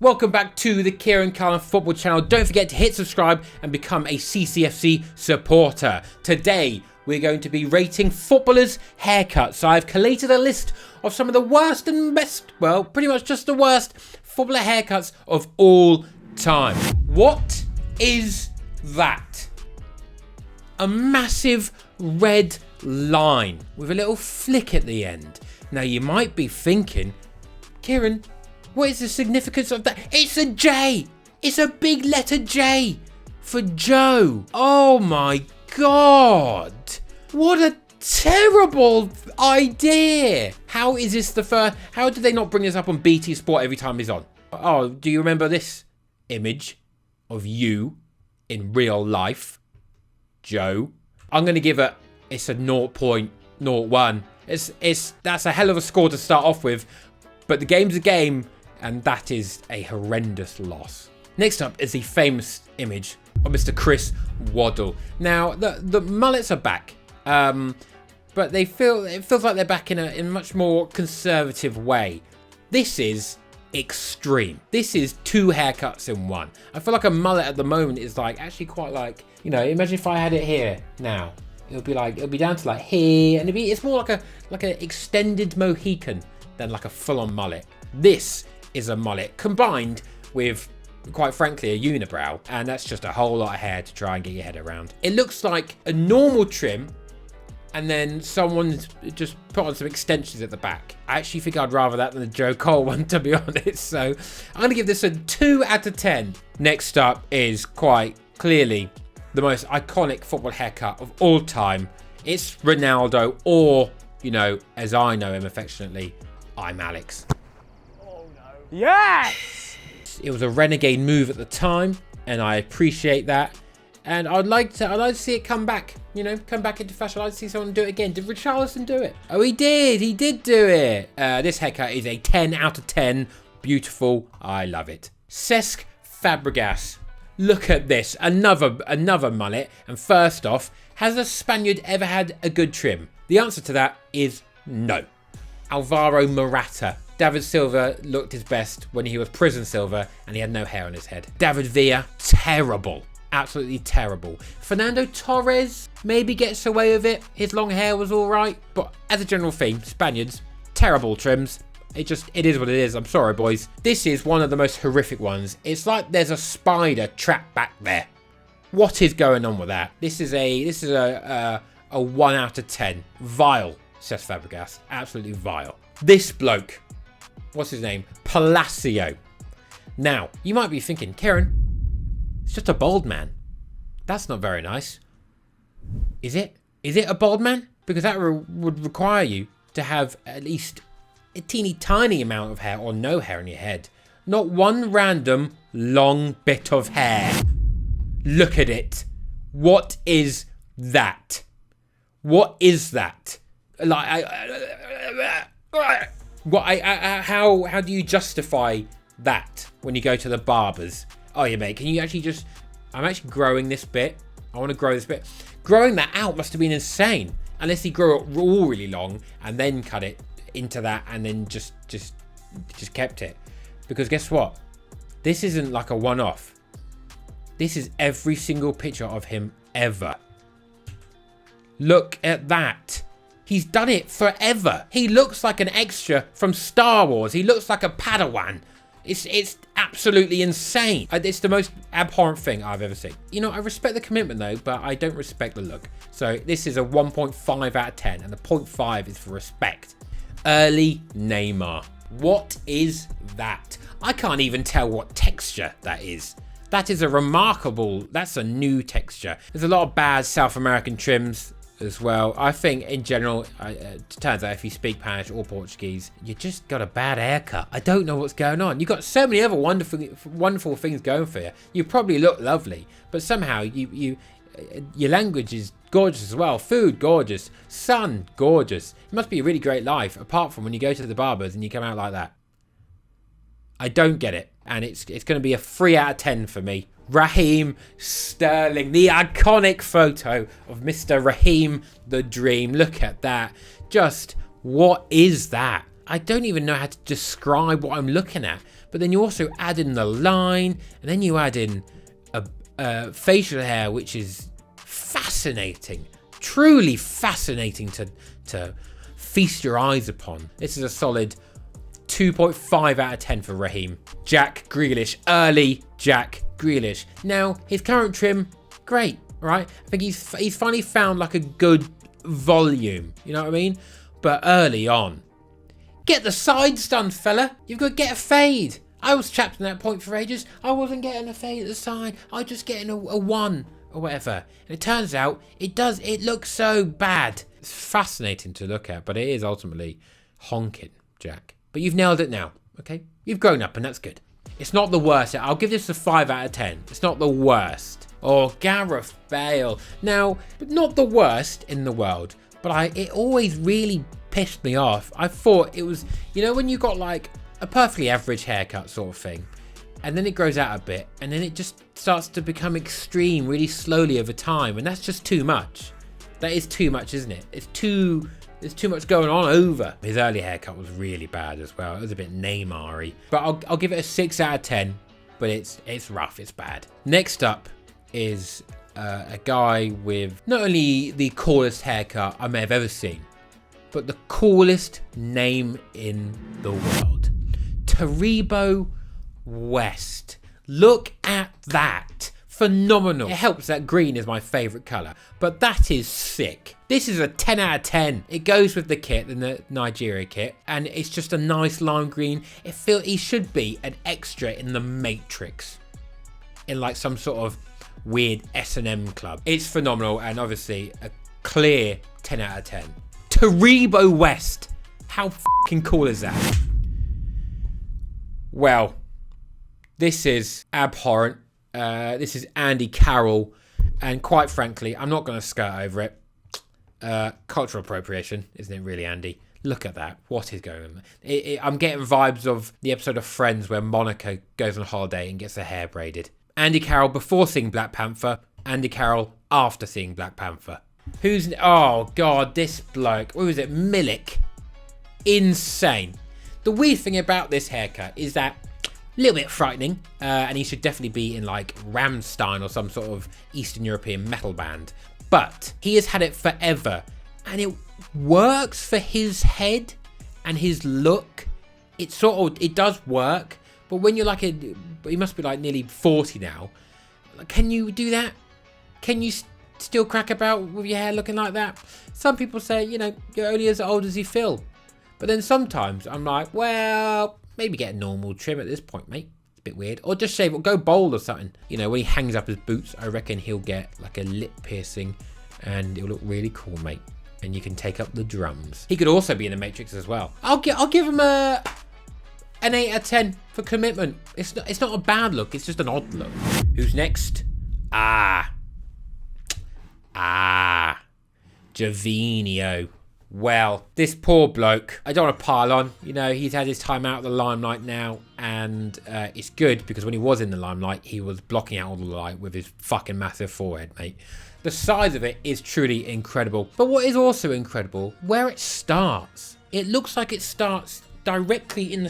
Welcome back to the Kieran Cullen Football Channel. Don't forget to hit subscribe and become a CCFC supporter. Today, we're going to be rating footballers' haircuts. I've collated a list of some of the worst and best, well, pretty much just the worst footballer haircuts of all time. What is that? A massive red line with a little flick at the end. Now, you might be thinking, Kieran, what is the significance of that? It's a J. It's a big letter J for Joe. Oh my God. What a terrible idea. How is this the first? How did they not bring this up on BT Sport every time he's on? Oh, do you remember this image of you in real life, Joe? I'm going to give it, it's a 0.01. That's a hell of a score to start off with, but the game's a game. And that is a horrendous loss. Next up is the famous image of Mr. Chris Waddle. Now, the mullets are back, but it feels like they're back in a much more conservative way. This is extreme. This is two haircuts in one. I feel like a mullet at the moment is like actually quite like, you know, imagine if I had it here now. It'll be down to like here, and it's more like a extended Mohican than like a full-on mullet. This is a mullet combined with, quite frankly, a unibrow, and that's just a whole lot of hair to try and get your head around. It looks like a normal trim, and then someone's just put on some extensions at the back. I actually think I'd rather that than the Joe Cole one, to be honest. So I'm going to give this a 2 out of 10. Next up is quite clearly the most iconic football haircut of all time. It's Ronaldo, or, you know, as I know him affectionately, I'm Alex. Yes! It was a renegade move at the time, and I appreciate that. And I'd like to see it come back. You know, come back into fashion. I'd like to see someone do it again. Did Richarlison do it? Oh, he did. He did do it. This haircut is a 10 out of 10. Beautiful. I love it. Cesc Fabregas. Look at this. Another mullet. And first off, has a Spaniard ever had a good trim? The answer to that is no. Alvaro Morata. David Silva looked his best when he was prison silver and he had no hair on his head. David Villa, terrible. Absolutely terrible. Fernando Torres maybe gets away with it. His long hair was all right. But as a general theme, Spaniards, terrible trims. It is what it is. I'm sorry, boys. This is one of the most horrific ones. It's like there's a spider trapped back there. What is going on with that? This is a 1 out of 10. Vile, says Fabregas. Absolutely vile. This bloke. What's his name? Palacio. Now, you might be thinking, Kieran, it's just a bald man. That's not very nice. Is it? Is it a bald man? Because that would require you to have at least a teeny tiny amount of hair or no hair on your head. Not one random long bit of hair. Look at it. What is that? What is that? How do you justify that when you go to the barbers? Oh yeah, mate, can you actually just... I'm actually growing this bit. I want to grow this bit. Growing that out must have been insane. Unless he grew it all really long and then cut it into that and then just kept it. Because guess what? This isn't like a one-off. This is every single picture of him ever. Look at that. He's done it forever. He looks like an extra from Star Wars. He looks like a Padawan. It's absolutely insane. It's the most abhorrent thing I've ever seen. You know, I respect the commitment though, but I don't respect the look. So this is a 1.5 out of 10, and the 0.5 is for respect. Early Neymar. What is that? I can't even tell what texture that is. That is that's a new texture. There's a lot of bad South American trims as well. I think in general, it turns out if you speak Spanish or Portuguese, you just got a bad haircut. I don't know what's going on. You've got so many other wonderful things going for you. You probably look lovely, but somehow your language is gorgeous as well. Food, gorgeous. Sun, gorgeous. It must be a really great life, apart from when you go to the barbers and you come out like that. I don't get it, and it's going to be a 3 out of 10 for me. Raheem Sterling, the iconic photo of Mr. Raheem the Dream. Look at that. Just, what is that? I don't even know how to describe what I'm looking at, but then you also add in the line, and then you add in a facial hair, which is fascinating, truly fascinating to feast your eyes upon. This is a solid 2.5 out of 10 for Raheem. Jack Grealish, early Jack Grealish. Now, his current trim, great, right? I think he's finally found like a good volume, you know what I mean? But early on, get the sides done, fella. You've got to get a fade. I was trapped in that point for ages. I wasn't getting a fade at the side. I was just getting a one or whatever. And it turns out it looks so bad. It's fascinating to look at, but it is ultimately honking, Jack. But you've nailed it now, okay? You've grown up and that's good. It's not the worst. I'll give this a 5 out of 10. It's not the worst. Or Gareth Bale. Now, but not the worst in the world, but it always really pissed me off. I thought it was, you know, when you got like a perfectly average haircut sort of thing, and then it grows out a bit, and then it just starts to become extreme really slowly over time, and that's just too much. That is too much, isn't it? There's too much going on over. His early haircut was really bad as well. It was a bit Neymar-y. But I'll give it a 6 out of 10, but it's rough, it's bad. Next up is a guy with not only the coolest haircut I may have ever seen, but the coolest name in the world. Taribo West. Look at that. Phenomenal. It helps that green is my favourite colour, but that is sick. This is a 10 out of 10. It goes with the kit, the Nigeria kit, and it's just a nice lime green. He should be an extra in the Matrix, in like some sort of weird S&M club. It's phenomenal, and obviously a clear 10 out of 10. Taribo West. How fucking cool is that? Well, this is abhorrent. This is Andy Carroll, and quite frankly, I'm not going to skirt over it. Cultural appropriation, isn't it really, Andy? Look at that. What is going on? I'm getting vibes of the episode of Friends where Monica goes on holiday and gets her hair braided. Andy Carroll before seeing Black Panther, Andy Carroll after seeing Black Panther. Oh God, this bloke, what was it, Milik? Insane. The weird thing about this haircut is that a little bit frightening, and he should definitely be in like Rammstein or some sort of Eastern European metal band. But he has had it forever, and it works for his head and his look. It does work, but when you're like he must be like nearly 40 now. Can you do that? Can you still crack about with your hair looking like that? Some people say, you know, you're only as old as you feel. But then sometimes I'm like, well, maybe get a normal trim at this point, mate. It's a bit weird. Or just shave or go bald or something. You know, when he hangs up his boots, I reckon he'll get like a lip piercing and it'll look really cool, mate. And you can take up the drums. He could also be in the Matrix as well. I'll give him an 8 out of 10 for commitment. It's not a bad look, it's just an odd look. Who's next? Gervinho. Well, this poor bloke, I don't want to pile on. You know, he's had his time out of the limelight now, and it's good because when he was in the limelight, he was blocking out all the light with his fucking massive forehead, mate. The size of it is truly incredible. But what is also incredible, where it starts. It looks like it starts directly in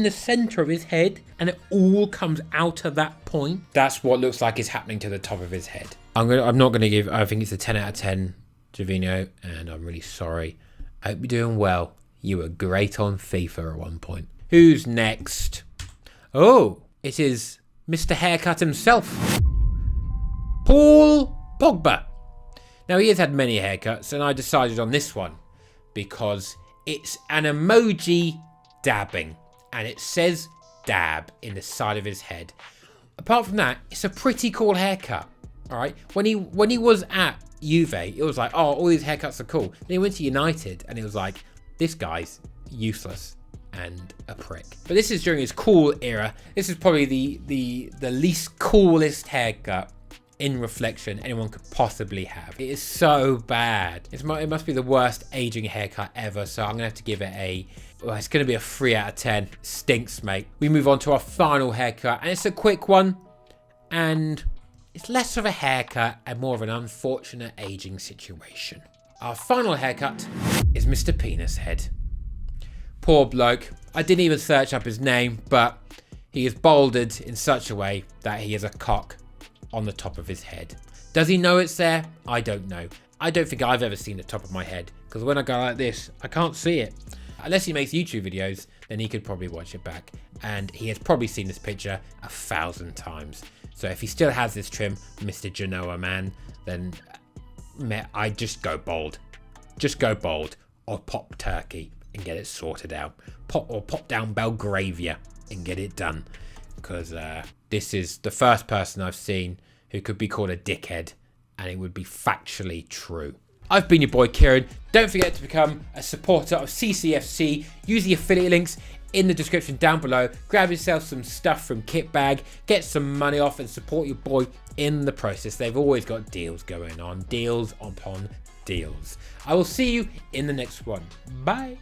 the center of his head, and it all comes out of that point. That's what looks like is happening to the top of his head. I'm not going to give, I think it's a 10 out of 10, Gervinho, and I'm really sorry. I hope you're doing well. You were great on FIFA at one point. Who's next? Oh, it is Mr. Haircut himself. Paul Pogba. Now, he has had many haircuts, and I decided on this one because it's an emoji dabbing, and it says dab in the side of his head. Apart from that, it's a pretty cool haircut. All right. When he was at Juve, it was like, oh, all these haircuts are cool. Then he went to United, and it was like, this guy's useless and a prick. But this is during his cool era. This is probably the least coolest haircut in reflection anyone could possibly have. It is so bad. It must be the worst aging haircut ever. So I'm gonna have to give it it's gonna be a 3 out of 10. Stinks, mate. We move on to our final haircut, and it's a quick one, and it's less of a haircut and more of an unfortunate aging situation. Our final haircut is Mr. Penis Head. Poor bloke. I didn't even search up his name, but He is balded in such a way that he has a cock on the top of his head. Does he know it's there? I don't know. I don't think I've ever seen the top of my head, because when I go like this, I can't see it. Unless he makes YouTube videos, then he could probably watch it back. And he has probably seen this picture 1,000 times. So if he still has this trim, Mr. Genoa man, then I just go bald. Just go bald, or pop turkey and get it sorted out. Pop down Belgravia and get it done. Because this is the first person I've seen who could be called a dickhead, and it would be factually true. I've been your boy Kieran. Don't forget to become a supporter of CCFC. Use the affiliate links in the description down below. Grab yourself some stuff from Kitbag, get some money off, and support your boy in the process. They've always got deals going on, deals upon deals. I will see you in the next one. Bye.